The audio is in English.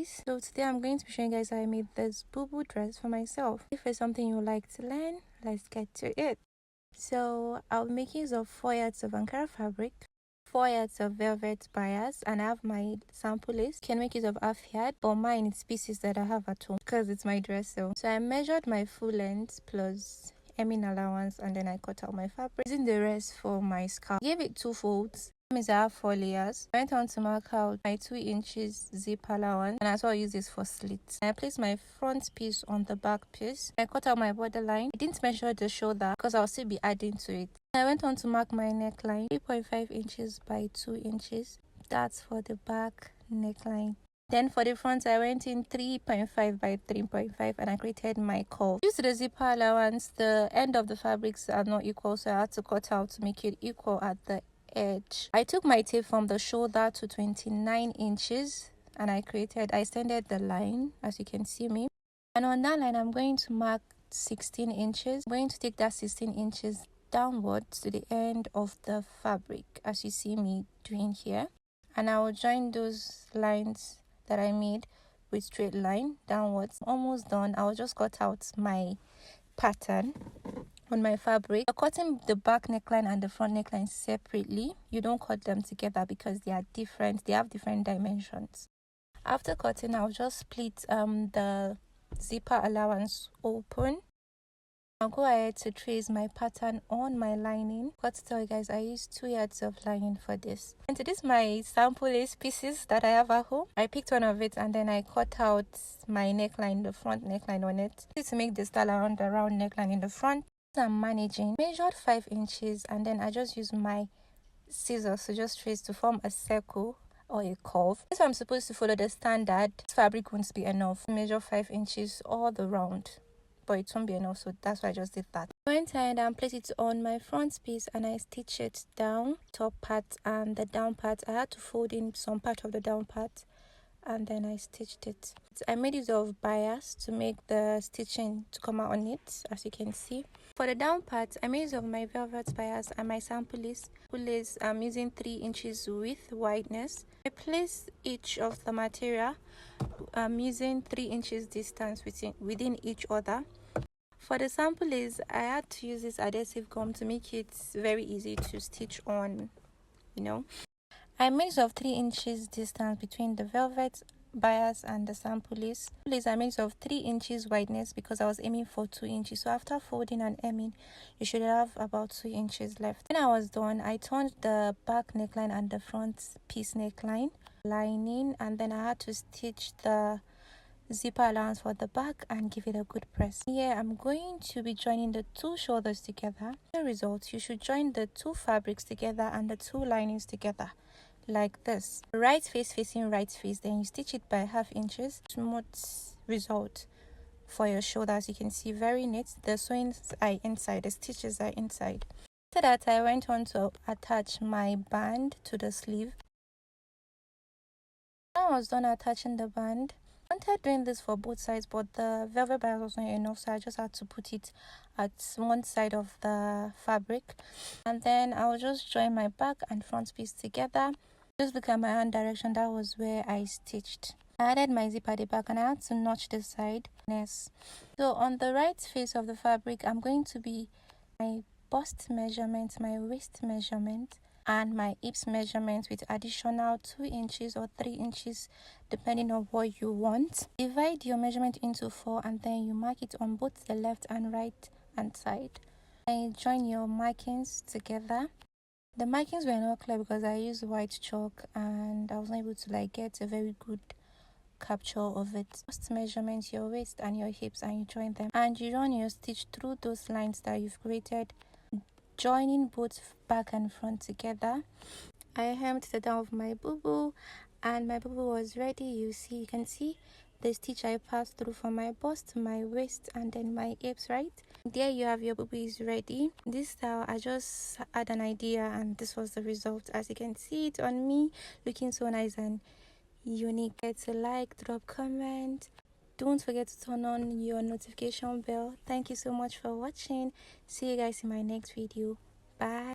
guys. So today I'm going to be showing you guys how I made this bubu dress for myself. If it's something you would like to learn, let's get to it. So I'll make use of 4 yards of Ankara fabric, 4 yards of velvet bias, and I have my sample lace. You can make use of half yard, but mine is pieces that I have at home because it's my dress. So I measured my full length plus hemming allowance, and then I cut out my fabric using the rest for my scarf. Gave it 2 folds. That means I have 4 layers. I went on to mark out my 2 inches zip allowance, and as well use this for slits. I placed my front piece on the back piece. I cut out my borderline. I didn't measure the shoulder because I'll still be adding to it. I went on to mark my neckline, 3.5 inches by 2 inches. That's for the back neckline. Then for the front, I went in 3.5 by 3.5 and I created my curve. Due to the zipper allowance, the end of the fabrics are not equal, so I had to cut out to make it equal at the edge. I took my tape from the shoulder to 29 inches and I extended the line, as you can see me. And on that line, I'm going to mark 16 inches. I'm going to take that 16 inches downwards to the end of the fabric, as you see me doing here. And I will join those lines that I made with straight line downwards. Almost done. I will just cut out my pattern on my fabric. You're cutting the back neckline and the front neckline separately. You don't cut them together because they are different. They have different dimensions. After cutting, I'll just split the zipper allowance open. I'll go ahead to trace my pattern on my lining. Got to tell you guys, I used 2 yards of lining for this. And this is my sample lace pieces that I have at home. I picked one of it and then I cut out my neckline, the front neckline on it. To make the style around the round neckline in the front. I'm managing. Measured 5 inches and then I just use my scissors to just trace to form a circle or a curve. If I'm supposed to follow the standard, this fabric won't be enough. Measure 5 inches all the round, but it won't be enough, so that's why I just did that. I went ahead and placed it on my front piece and I stitched it down, top part and the down part. I had to fold in some part of the down part and then I stitched it. I made use of bias to make the stitching to come out on it, as you can see. For the down part, I made use of my velvet bias and my sample lace. I'm using 3 inches width wideness. I place each of the material using 3 inches distance within each other. For the sample lace, I had to use this adhesive gum to make it very easy to stitch on, I made use of 3 inches distance between the velvet bias and the sample lace. I made use of 3 inches wideness because I was aiming for 2 inches. So after folding and hemming, you should have about 2 inches left. When I was done, I turned the back neckline and the front piece neckline lining, and then I had to stitch the zipper allowance for the back and give it a good press. Here I'm going to be joining the 2 shoulders together. The result, you should join the 2 fabrics together and the 2 linings together like this. Right face facing right face, then you stitch it by ½ inches. Smooth result for your shoulders. You can see very neat. The sewings are inside, the stitches are inside. After that, I went on to attach my band to the sleeve. When I was done attaching the band, I wanted doing this for both sides, but the velvet bias was not enough, so I just had to put it at one side of the fabric. And then I will just join my back and front piece together. Just look at my hand direction, that was where I stitched. I added my zip at the back and I had to notch the side. Yes. So on the right face of the fabric, I'm going to be my bust measurement, my waist measurement, and my hips measurement with additional 2 inches or 3 inches depending on what you want. Divide your measurement into 4 and then you mark it on both the left and right hand side. And join your markings together. The markings were not clear because I used white chalk and I was not able to get a very good capture of it. Just measurement your waist and your hips and you join them and you run your stitch through those lines that you've created, joining both back and front together. I hemmed the down of my bubu and my bubu was ready. You can see the stitch I passed through from my bust to my waist and then my hips, right? There you have your bubu is ready. This style, I just had an idea and this was the result. As you can see it on me, looking so nice and unique. Get a like, drop comment. Don't forget to turn on your notification bell. Thank you so much for watching. See you guys in my next video. Bye.